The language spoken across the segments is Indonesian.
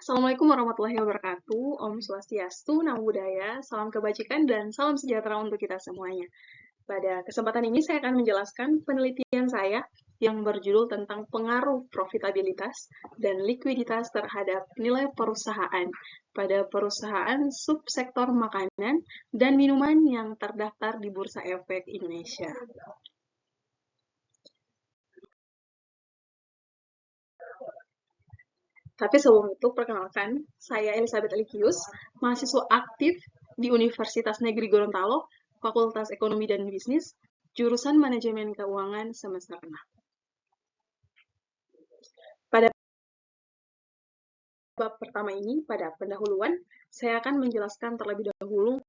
Assalamualaikum warahmatullahi wabarakatuh. Om Swastiastu, Namo Buddhaya, salam kebajikan, dan salam sejahtera untuk kita semuanya. Pada kesempatan ini saya akan menjelaskan penelitian saya yang berjudul tentang pengaruh profitabilitas dan likuiditas terhadap nilai perusahaan pada perusahaan subsektor makanan dan minuman yang terdaftar di Bursa Efek Indonesia. Tapi sebelum itu, perkenalkan, saya Elizabeth Elikius, mahasiswa aktif di Universitas Negeri Gorontalo, Fakultas Ekonomi dan Bisnis, jurusan Manajemen Keuangan semester 6. Pada bab pertama ini, pada pendahuluan, saya akan menjelaskan terlebih dahulu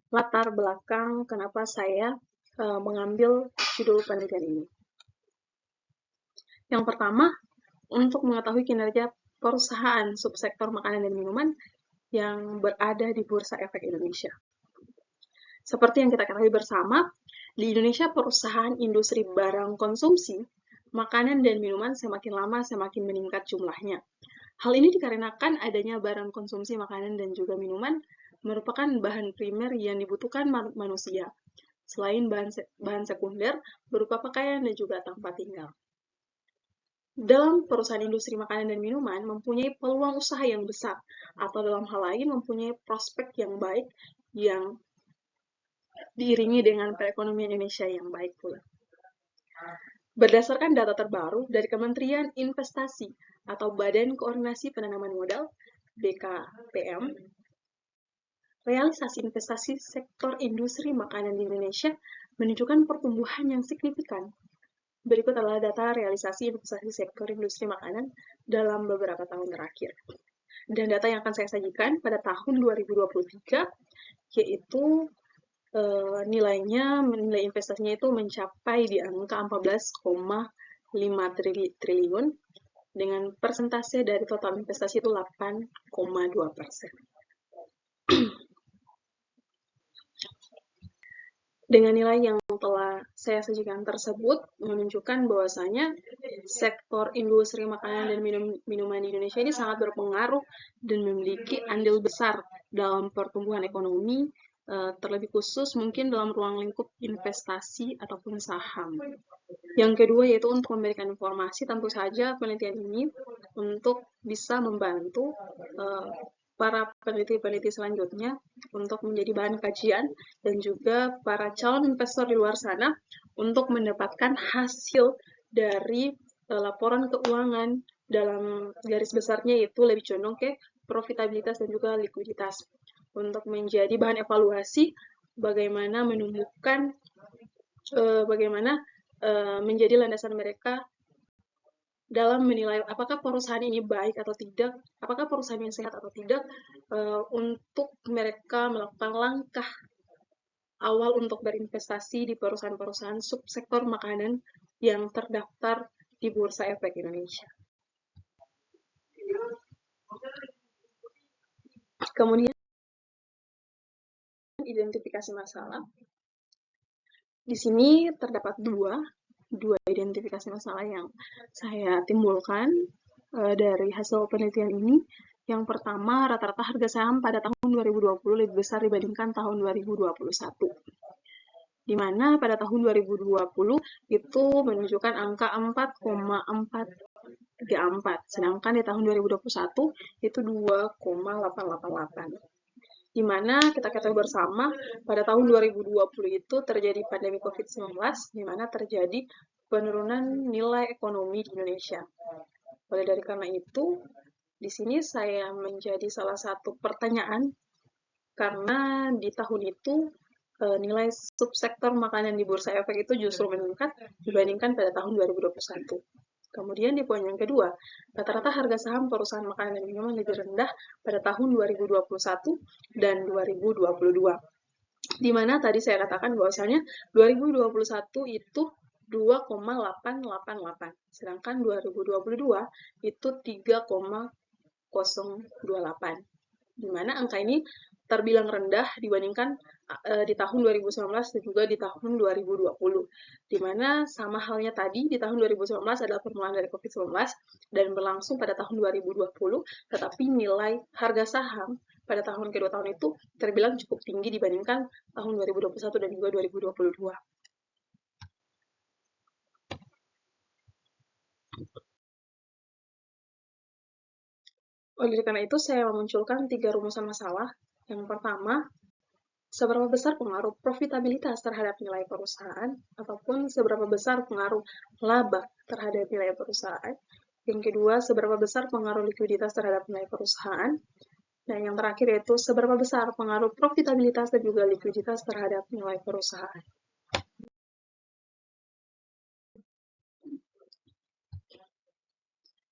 latar belakang kenapa saya mengambil judul penelitian ini. Yang pertama, untuk mengetahui kinerja perusahaan subsektor makanan dan minuman yang berada di Bursa Efek Indonesia. Seperti yang kita ketahui bersama, di Indonesia perusahaan industri barang konsumsi, makanan dan minuman semakin lama semakin meningkat jumlahnya. Hal ini dikarenakan adanya barang konsumsi makanan dan juga minuman merupakan bahan primer yang dibutuhkan manusia, selain bahan sekunder berupa pakaian dan juga tempat tinggal. Dalam perusahaan industri makanan dan minuman mempunyai peluang usaha yang besar, atau dalam hal lain mempunyai prospek yang baik yang diiringi dengan perekonomian Indonesia yang baik pula. Berdasarkan data terbaru dari Kementerian Investasi atau Badan Koordinasi Penanaman Modal (BKPM), realisasi investasi sektor industri makanan di Indonesia menunjukkan pertumbuhan yang signifikan. Berikut adalah data realisasi investasi sektor industri makanan dalam beberapa tahun terakhir. Dan data yang akan saya sajikan pada tahun 2023, yaitu nilai investasinya itu mencapai di angka 14,5 triliun, dengan persentase dari total investasi itu 8,2%. Dengan nilai yang telah saya sajikan tersebut menunjukkan bahwasanya sektor industri makanan dan minuman di Indonesia ini sangat berpengaruh dan memiliki andil besar dalam pertumbuhan ekonomi, terlebih khusus mungkin dalam ruang lingkup investasi ataupun saham. Yang kedua yaitu untuk memberikan informasi, tentu saja penelitian ini untuk bisa membantu para peneliti-peneliti selanjutnya untuk menjadi bahan kajian dan juga para calon investor di luar sana untuk mendapatkan hasil dari laporan keuangan dalam garis besarnya, yaitu lebih condong ke profitabilitas dan juga likuiditas, untuk menjadi bahan evaluasi bagaimana menumbuhkan menjadi landasan mereka dalam menilai apakah perusahaan ini baik atau tidak, apakah perusahaan yang sehat atau tidak, untuk mereka melakukan langkah awal untuk berinvestasi di perusahaan-perusahaan subsektor makanan yang terdaftar di Bursa Efek Indonesia. Kemudian, identifikasi masalah. Di sini terdapat dua identifikasi masalah yang saya timbulkan dari hasil penelitian ini. Yang pertama, rata-rata harga saham pada tahun 2020 lebih besar dibandingkan tahun 2021. Di mana pada tahun 2020 itu menunjukkan angka 4,434, sedangkan di tahun 2021 itu 2,888. Di mana kita ketahui bersama pada tahun 2020 itu terjadi pandemi COVID-19, di mana terjadi penurunan nilai ekonomi di Indonesia. Oleh dari karena itu, di sini saya menjadi salah satu pertanyaan, karena di tahun itu nilai subsektor makanan di Bursa Efek itu justru meningkat dibandingkan pada tahun 2021. Kemudian di poin yang kedua, rata-rata harga saham perusahaan makanan dan minuman lebih rendah pada tahun 2021 dan 2022. Di mana tadi saya katakan bahwasanya 2021 itu 2,888, sedangkan 2022 itu 3,028. Di mana angka ini terbilang rendah dibandingkan di tahun 2019 dan juga di tahun 2020. Di mana sama halnya tadi, di tahun 2019 adalah permulaan dari COVID-19 dan berlangsung pada tahun 2020, tetapi nilai harga saham pada kedua tahun itu terbilang cukup tinggi dibandingkan tahun 2021 dan juga 2022. Oleh karena itu, saya memunculkan 3 rumusan masalah. Yang pertama, seberapa besar pengaruh profitabilitas terhadap nilai perusahaan, ataupun seberapa besar pengaruh laba terhadap nilai perusahaan. Yang kedua, seberapa besar pengaruh likuiditas terhadap nilai perusahaan. Dan yang terakhir yaitu seberapa besar pengaruh profitabilitas dan juga likuiditas terhadap nilai perusahaan.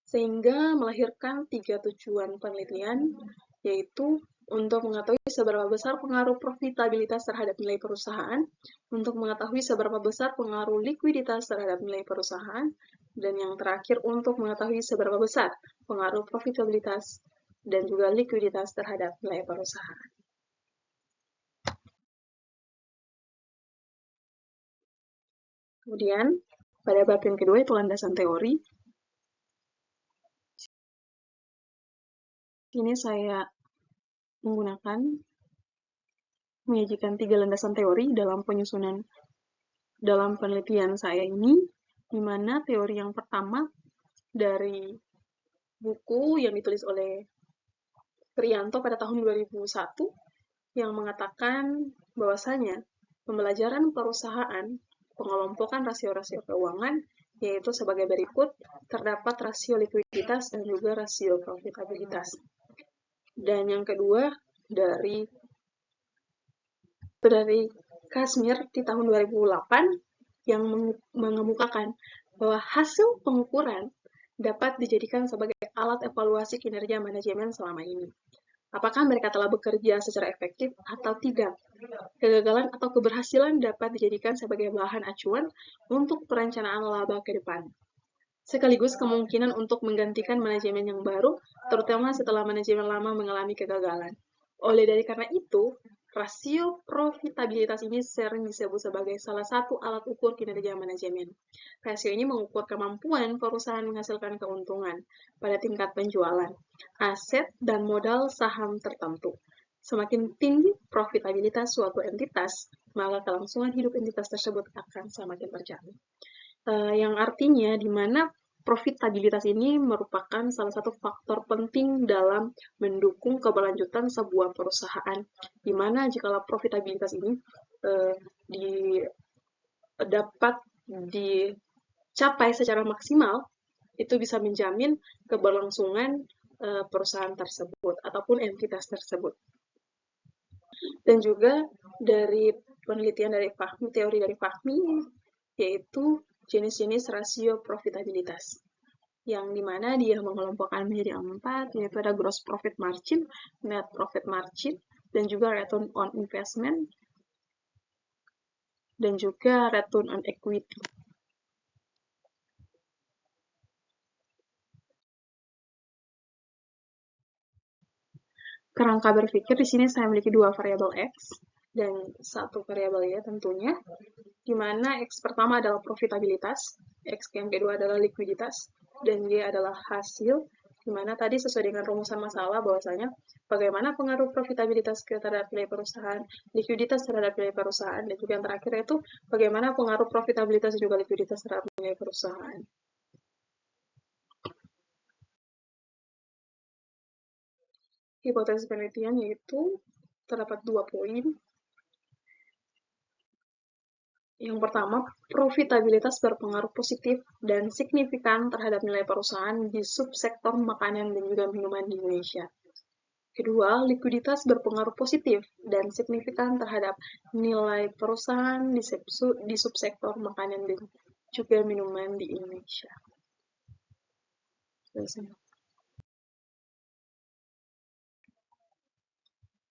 Sehingga melahirkan 3 tujuan penelitian, yaitu untuk mengetahui seberapa besar pengaruh profitabilitas terhadap nilai perusahaan, untuk mengetahui seberapa besar pengaruh likuiditas terhadap nilai perusahaan, dan yang terakhir untuk mengetahui seberapa besar pengaruh profitabilitas dan juga likuiditas terhadap nilai perusahaan. Kemudian, pada bab yang kedua itu landasan teori. Ini saya menyajikan 3 landasan teori dalam penelitian saya ini, di mana teori yang pertama dari buku yang ditulis oleh Priyanto pada tahun 2001 yang mengatakan bahwasanya pembelajaran perusahaan, pengelompokan rasio-rasio keuangan, yaitu sebagai berikut, terdapat rasio likuiditas dan juga rasio profitabilitas. Dan yang kedua dari Kashmir di tahun 2008 yang mengemukakan bahwa hasil pengukuran dapat dijadikan sebagai alat evaluasi kinerja manajemen selama ini. Apakah mereka telah bekerja secara efektif atau tidak? Kegagalan atau keberhasilan dapat dijadikan sebagai bahan acuan untuk perencanaan laba ke depan. Sekaligus kemungkinan untuk menggantikan manajemen yang baru, terutama setelah manajemen lama mengalami kegagalan. Oleh karena itu, rasio profitabilitas ini sering disebut sebagai salah satu alat ukur kinerja manajemen. Rasio ini mengukur kemampuan perusahaan menghasilkan keuntungan pada tingkat penjualan, aset, dan modal saham tertentu. Semakin tinggi profitabilitas suatu entitas, maka kelangsungan hidup entitas tersebut akan semakin terjamin. Yang artinya di mana profitabilitas ini merupakan salah satu faktor penting dalam mendukung keberlanjutan sebuah perusahaan, di mana jikalau profitabilitas ini dapat dicapai secara maksimal, itu bisa menjamin keberlangsungan perusahaan tersebut ataupun entitas tersebut. Dan juga dari penelitian dari Fahmi, teori dari Fahmi, yaitu jenis-jenis rasio profitabilitas, yang dimana dia mengelompokkan menjadi 4, yaitu ada gross profit margin, net profit margin, dan juga return on investment, dan juga return on equity. Kerangka berpikir di sini saya memiliki 2 variabel X dan 1 variabel Y tentunya, di mana X pertama adalah profitabilitas, X yang kedua adalah likuiditas, dan Y adalah hasil, di mana tadi sesuai dengan rumusan masalah bahwasanya bagaimana pengaruh profitabilitas terhadap nilai perusahaan, likuiditas terhadap nilai perusahaan, dan juga yang terakhir itu bagaimana pengaruh profitabilitas dan juga likuiditas terhadap nilai perusahaan. Hipotesis penelitian yaitu terdapat 2 poin. Yang pertama, profitabilitas berpengaruh positif dan signifikan terhadap nilai perusahaan di subsektor makanan dan juga minuman di Indonesia. Kedua, likuiditas berpengaruh positif dan signifikan terhadap nilai perusahaan di subsektor makanan dan juga minuman di Indonesia.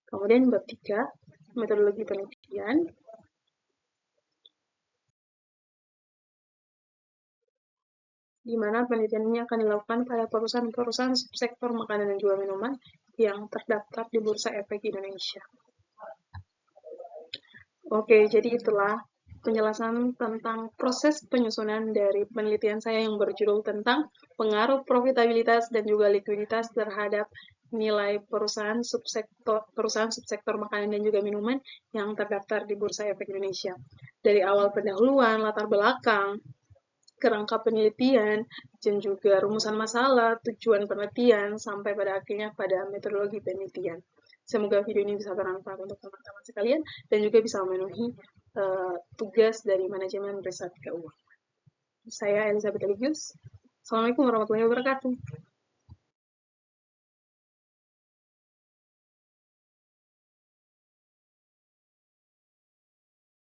Kemudian bab 3, metodologi penelitian. di mana penelitian ini akan dilakukan pada perusahaan-perusahaan subsektor makanan dan juga minuman yang terdaftar di Bursa Efek Indonesia. Oke, jadi itulah penjelasan tentang proses penyusunan dari penelitian saya yang berjudul tentang pengaruh profitabilitas dan juga likuiditas terhadap nilai perusahaan subsektor makanan dan juga minuman yang terdaftar di Bursa Efek Indonesia. Dari awal pendahuluan, latar belakang, kerangka penelitian, dan juga rumusan masalah, tujuan penelitian, sampai pada akhirnya pada metodologi penelitian. Semoga video ini bisa bermanfaat untuk teman-teman sekalian dan juga bisa memenuhi tugas dari manajemen riset keuangan. Saya Elizabeth Eligius. Assalamualaikum warahmatullahi wabarakatuh.